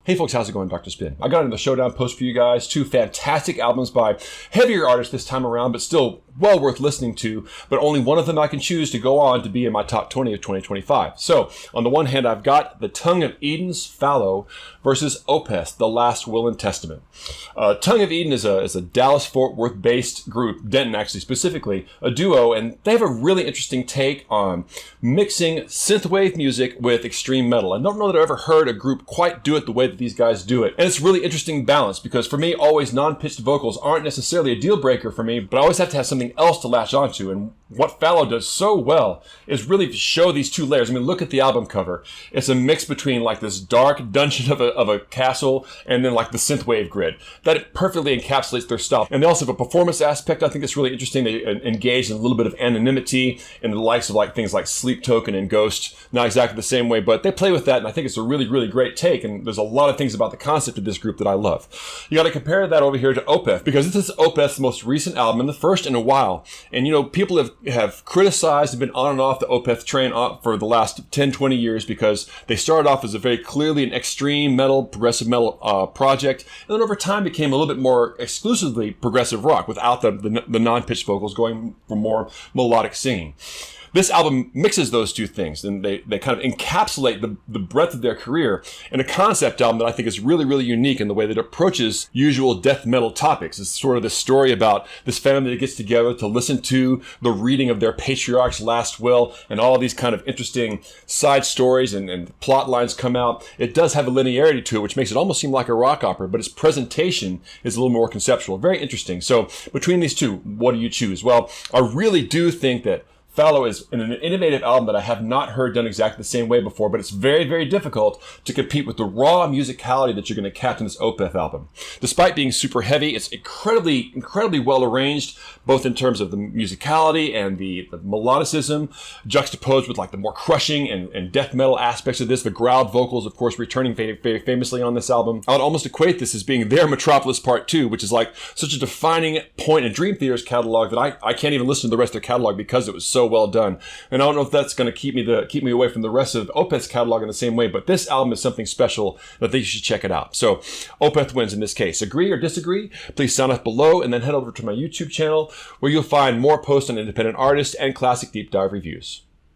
Hey folks, how's it going? Dr. Spin. I got in the showdown post for you guys. 2 fantastic albums by heavier artists this time around, but still well worth listening to. But only one of them I can choose to go on to be in my top 20 of 2025. So on the one hand, I've got the Tongue of Eden's Fallow versus Opeth, The Last Will and Testament. Tongue of Eden is a Dallas-Fort Worth-based group, Denton actually specifically, a duo, and they have a really interesting take on mixing synthwave music with extreme metal. I don't know that I've ever heard a group quite do it the way that these guys do it. And it's really interesting balance because for me, always non-pitched vocals aren't necessarily a deal breaker for me, but I always have to have something else to latch onto. And what Fallow does so well is really to show these 2 layers. I mean, look at the album cover. It's a mix between like this dark dungeon of a castle and then like the synthwave grid. That perfectly encapsulates their style. And they also have a performance aspect I think that's really interesting. They engage in a little bit of anonymity in the likes of like things like Sleep Token and Ghost. Not exactly the same way, but they play with that, and I think it's a really, really great take. And there's a lot of things about the concept of this group that I love. You got to compare that over here to Opeth, because this is Opeth's most recent album and the first in a while. And you know, people have criticized and been on and off the Opeth train for the last 10, 20 years because they started off as a very clearly an extreme metal, progressive metal project, and then over time became a little bit more exclusively progressive rock without the non-pitched vocals, going for more melodic singing. This album mixes those 2 things, and they kind of encapsulate the breadth of their career in a concept album that I think is really, really unique in the way that it approaches usual death metal topics. It's sort of this story about this family that gets together to listen to the reading of their patriarch's last will, and all these kind of interesting side stories and plot lines come out. It does have a linearity to it, which makes it almost seem like a rock opera, but its presentation is a little more conceptual. Very interesting. So between these 2, what do you choose? Well, I really do think that Fallow is an innovative album that I have not heard done exactly the same way before, but it's very, very difficult to compete with the raw musicality that you're going to catch in this Opeth album. Despite being super heavy, it's incredibly, incredibly well arranged, both in terms of the musicality and the melodicism, juxtaposed with like the more crushing and death metal aspects of this. The growled vocals, of course, returning very, very famously on this album. I would almost equate this as being their Metropolis Part 2, which is like such a defining point in Dream Theater's catalog that I can't even listen to the rest of their catalog because it was so well done. And I don't know if that's going to keep me away from the rest of Opeth's catalog in the same way, but this album is something special that I think you should check it out. So Opeth wins in this case. Agree or disagree? Please sign up below and then head over to my YouTube channel where you'll find more posts on independent artists and classic deep dive reviews.